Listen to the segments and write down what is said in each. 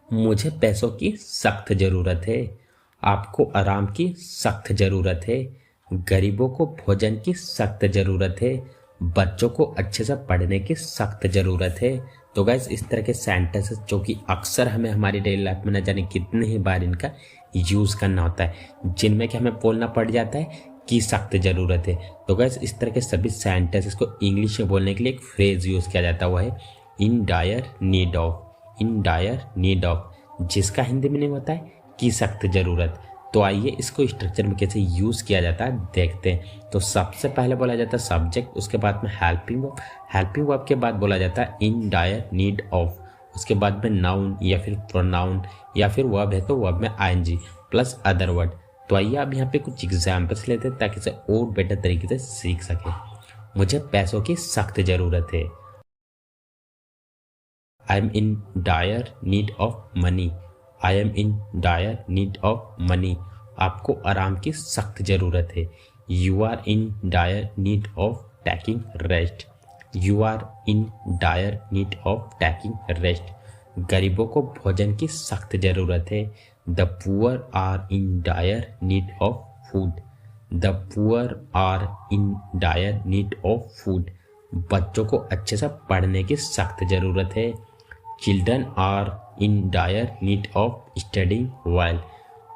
मुझे पैसों की सख्त ज़रूरत है। आपको आराम की सख्त ज़रूरत है। गरीबों को भोजन की सख्त ज़रूरत है। बच्चों को अच्छे से पढ़ने की सख्त ज़रूरत है। तो गाइस इस तरह के सेंटेंसेस जो कि अक्सर हमें हमारी डेली लाइफ में न जाने कितने ही बार इनका यूज़ करना होता है, जिनमें कि हमें बोलना पड़ जाता है की सख्त ज़रूरत है। तो गाइस इस तरह के सभी सेंटेंसेस को इंग्लिश में बोलने के लिए एक फ्रेज़ यूज़ किया जाता हुआ है, इन dire need of. In dire need of, जिसका हिंदी में नहीं होता है की सख्त ज़रूरत। तो आइए इसको स्ट्रक्चर में कैसे यूज़ किया जाता है देखते हैं। तो सबसे पहले बोला जाता है सब्जेक्ट, उसके बाद में हेल्पिंग वर्ब, हेल्पिंग वर्ब के बाद बोला जाता है इन डायर नीड ऑफ, उसके बाद में नाउन या फिर प्रोनाउन या फिर वर्ब है तो वर्ब में आईएनजी प्लस अदर वर्ड। तो आइए अब यहाँ पे कुछ एग्जाम्पल्स लेते हैं ताकि इसे और बेटर तरीके से सीख सके। मुझे पैसों की सख्त ज़रूरत है। I am in dire need of money. I am in dire need of money. आपको आराम की सख्त ज़रूरत है। You are in dire need of taking rest. You are in dire need of taking rest. गरीबों को भोजन की सख्त ज़रूरत है। The poor are in dire need of food. The poor are in dire need of food. बच्चों को अच्छे से पढ़ने की सख्त ज़रूरत है। Children are in dire need of studying well.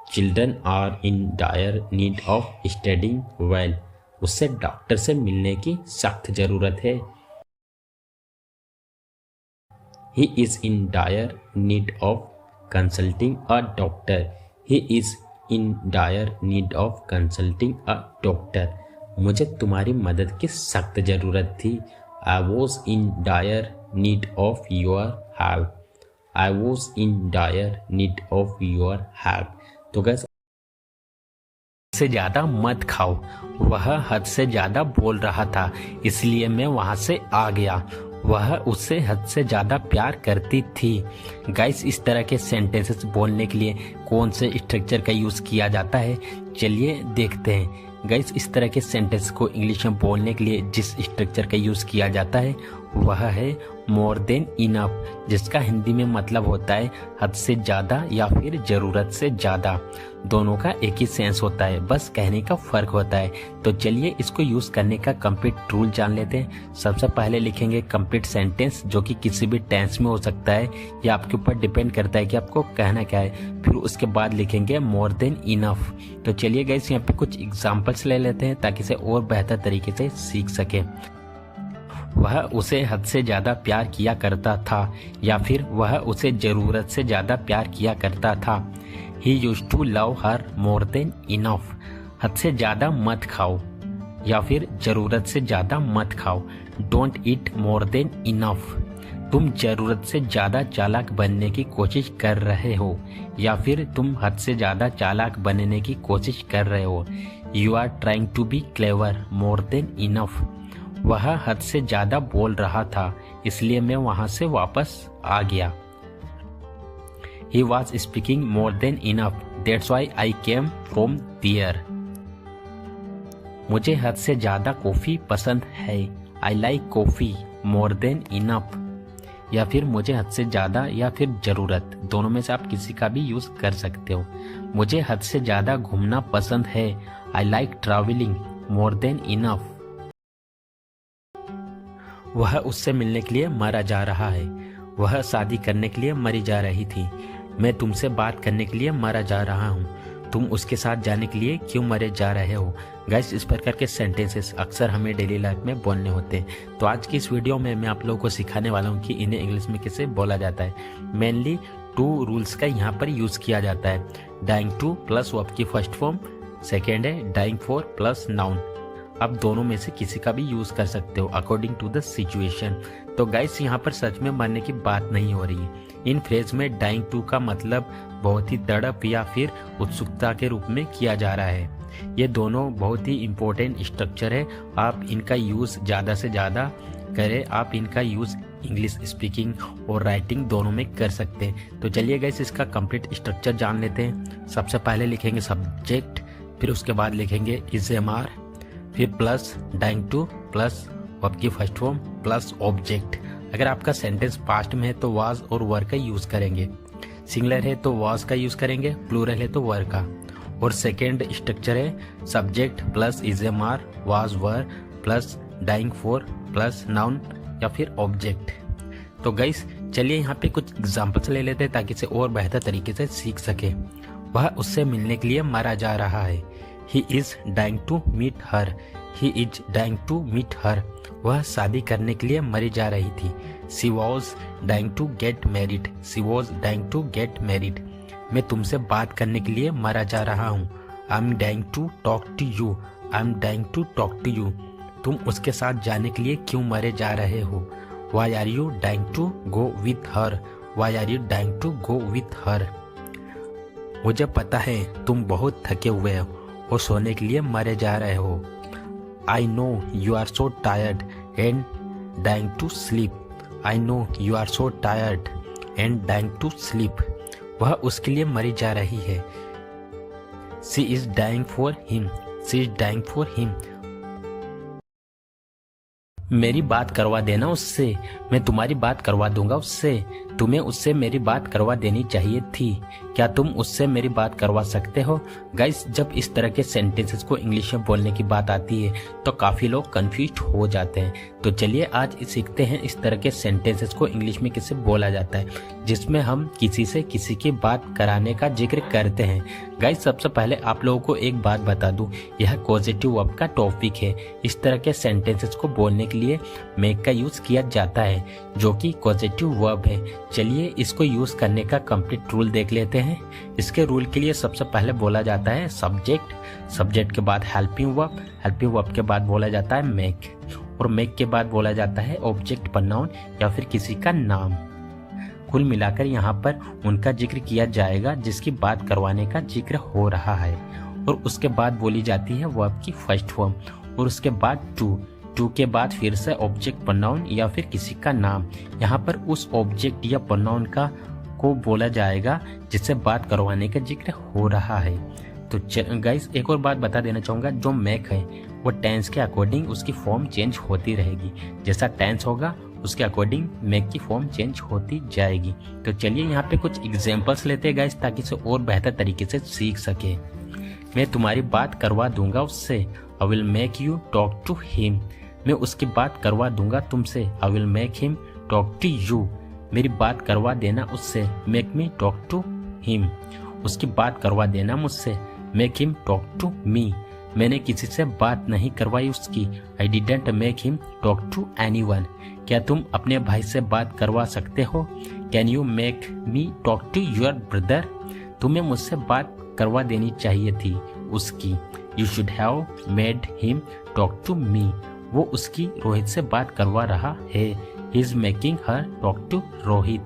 Children are in dire need of studying well. उससे डॉक्टर से मिलने की सख्त ज़रूरत है। He is in dire need of consulting a doctor. He is in dire need of consulting a doctor. मुझे तुम्हारी मदद की सख्त ज़रूरत थी। I was in dire need of your help. I was in dire need of your help. तो guys से ज़्यादा मत खाओ, वह हद से ज़्यादा बोल रहा था इसलिए मैं वहाँ से आ गया। वह उससे हद से ज़्यादा प्यार करती थी। गाइस इस तरह के सेंटेंसेस बोलने के लिए कौन से स्ट्रक्चर का यूज़ किया जाता है, चलिए देखते हैं। गाइस इस तरह के सेंटेंस को इंग्लिश में बोलने के लिए जिस स्ट्रक्चर का यूज़ किया जाता है वह है मोर देन इनफ, जिसका हिंदी में मतलब होता है हद से ज़्यादा या फिर ज़रूरत से ज़्यादा। दोनों का एक ही सेंस होता है, बस कहने का फ़र्क होता है। तो चलिए इसको यूज़ करने का कंप्लीट रूल जान लेते हैं। सबसे पहले लिखेंगे कंप्लीट सेंटेंस, जो कि किसी भी टेंस में हो सकता है, या आपके ऊपर डिपेंड करता है कि आपको कहना क्या है। फिर उसके बाद लिखेंगे मोर देन इनफ। तो चलिए गाइस यहाँ पे कुछ एग्जाम्पल्स ले लेते हैं ताकि इसे और बेहतर तरीके से सीख सके। वह उसे हद से ज़्यादा प्यार किया करता था, या फिर वह उसे ज़रूरत से ज़्यादा प्यार किया करता था। He used to love her more than enough. हद से ज़्यादा मत खाओ, या फिर ज़रूरत से ज़्यादा मत खाओ। Don't eat more than enough. तुम ज़रूरत से ज़्यादा चालाक बनने की कोशिश कर रहे हो, या फिर तुम हद से ज़्यादा चालाक बनने की कोशिश कर रहे हो। You are trying to be clever more than enough. वह हद से ज़्यादा बोल रहा था इसलिए मैं वहाँ से वापस आ गया। He was speaking more than enough. That's why I came from there. मुझे हद से ज़्यादा कॉफ़ी पसंद है। I like coffee more than enough. या फिर मुझे हद से ज़्यादा या फिर ज़रूरत, दोनों में से आप किसी का भी यूज़ कर सकते हो। मुझे हद से ज़्यादा घूमना पसंद है। I like traveling more than enough. वह उससे मिलने के लिए मरा जा रहा है। वह शादी करने के लिए मरी जा रही थी। मैं तुमसे बात करने के लिए मरा जा रहा हूँ। तुम उसके साथ जाने के लिए क्यों मरे जा रहे हो। गाइस इस प्रकार के सेंटेंसेस अक्सर हमें डेली लाइफ में बोलने होते हैं। तो आज की इस वीडियो में मैं आप लोगों को सिखाने वाला हूँ कि इन्हें इंग्लिश में कैसे बोला जाता है। मेनली 2 रूल्स का यहाँ पर यूज़ किया जाता है। डाइंग टू प्लस वर्ब की फर्स्ट फॉर्म, सेकेंड है डाइंग फॉर प्लस नाउन। आप दोनों में से किसी का भी यूज़ कर सकते हो अकॉर्डिंग टू द सिचुएशन। तो गाइस यहाँ पर सच में मरने की बात नहीं हो रही है। इन फ्रेज में डाइंग टू का मतलब बहुत ही तड़प या फिर उत्सुकता के रूप में किया जा रहा है। ये दोनों बहुत ही इम्पोर्टेंट स्ट्रक्चर है। आप इनका यूज़ ज़्यादा से ज़्यादा करें। आप इनका यूज़ इंग्लिश स्पीकिंग और राइटिंग दोनों में कर सकते हैं। तो चलिए गाइस इसका कंप्लीट स्ट्रक्चर जान लेते हैं। सबसे पहले लिखेंगे सब्जेक्ट, फिर उसके बाद लिखेंगे इज एम आर, फिर plus dying to plus verb की फर्स्ट फॉर्म प्लस ऑब्जेक्ट। अगर आपका सेंटेंस पास्ट में है तो वाज और वर का यूज़ करेंगे। सिंगुलर है तो वॉज का यूज करेंगे, प्लूरल है तो वर का। और सेकेंड स्ट्रक्चर है subject plus is am are, was, were plus dying for plus noun या फिर ऑब्जेक्ट। तो गाइस चलिए यहाँ पे कुछ एग्जांपल्स ले लेते हैं ताकि इसे और बेहतर तरीके से सीख सके। वह उससे मिलने के लिए मरा जा रहा है। He is dying to meet her. He is dying to meet her. वह शादी करने के लिए मरी जा रही थी। She was dying to get married. She was dying to get married. मैं तुमसे बात करने के लिए मरा जा रहा हूँ। I am dying to talk to you. I am dying to talk to you. तुम उसके साथ जाने के लिए क्यों मरे जा रहे हो? Why are you dying to go with her? Why are you dying to go with her? मुझे पता है तुम बहुत थके हुए हो और सोने के लिए मरे जा रहे हो। I know you are so tired and dying to sleep. I know you are so tired and dying to sleep. वह उसके लिए मरी जा रही है। She is dying for him. She is dying for him. मेरी बात करवा देना उससे। मैं तुम्हारी बात करवा दूंगा उससे। तुम्हें उससे मेरी बात करवा देनी चाहिए थी। क्या तुम उससे मेरी बात करवा सकते हो? गाइस जब इस तरह के सेंटेंसेस को इंग्लिश में बोलने की बात आती है तो काफ़ी लोग कंफ्यूज हो जाते हैं। तो चलिए आज सीखते हैं इस तरह के सेंटेंसेस को इंग्लिश में कैसे बोला जाता है जिसमें हम किसी से किसी की बात कराने का जिक्र करते हैं। गाइस सबसे पहले आप लोगों को एक बात बता दूं, यह पॉजिटिव वर्ब का टॉपिक है। इस तरह के सेंटेंसेस को बोलने के लिए मेक का यूज किया जाता है जो कि पॉजिटिव वर्ब है। चलिए इसको यूज करने का कंप्लीट रूल देख लेते हैं। इसके रूल के लिए सबसे पहले बोला जाता है सब्जेक्ट, सब्जेक्ट के बाद हेल्पिंग वर्ब, हेल्पिंग वर्ब के बाद बोला जाता है मेक और मेक के बाद बोला जाता है ऑब्जेक्ट प्रोनाउन या फिर किसी का नाम। कुल मिलाकर यहाँ पर उनका जिक्र किया जाएगा जिसकी बात करवाने का जिक्र हो रहा है। और उसके बाद बोली जाती है वर्ब की फर्स्ट फॉर्म और उसके बाद टू के बाद फिर से ऑब्जेक्ट प्रोनाउन या फिर किसी का नाम। यहाँ पर उस ऑब्जेक्ट या प्रोनाउन को बोला जाएगा जिससे बात करवाने का जिक्र हो रहा है। तो गाइस एक और बात बता देना चाहूँगा, जो मेक है वो टेंस के अकॉर्डिंग उसकी फॉर्म चेंज होती रहेगी। जैसा टेंस होगा उसके अकॉर्डिंग मेक की फॉर्म चेंज होती जाएगी। तो चलिए यहाँ पे कुछ एग्जांपल्स लेते हैं गाइस ताकि इसे और बेहतर तरीके से सीख सके। मैं तुम्हारी बात करवा दूंगा उससे। I will make you talk to him. मैं उसकी बात करवा दूंगा तुमसे। I will make him talk to you. मेरी बात करवा देना उससे। Make me talk to him. उसकी बात करवा देना मुझसे। Make him talk to me. मैंने किसी से बात नहीं करवाई उसकी। I didn't make him talk to anyone. क्या तुम अपने भाई से बात करवा सकते हो? Can you make me talk to your brother. तुम्हें मुझसे बात करवा देनी चाहिए थी उसकी। You should have made him talk to me. वो उसकी रोहित से बात करवा रहा है। He is making her talk to Rohit.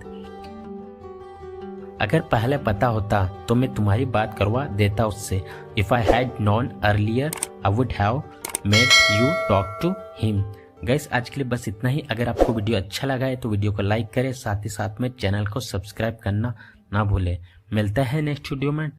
अगर पहले पता होता तो मैं तुम्हारी बात करवा देता उससे। If I had known earlier I would have made you talk to him. Guys आज के लिए बस इतना ही। अगर आपको वीडियो अच्छा लगा है तो वीडियो को लाइक करें, साथ ही साथ में चैनल को सब्सक्राइब करना ना भूलें। मिलता है नेक्स्ट वीडियो में।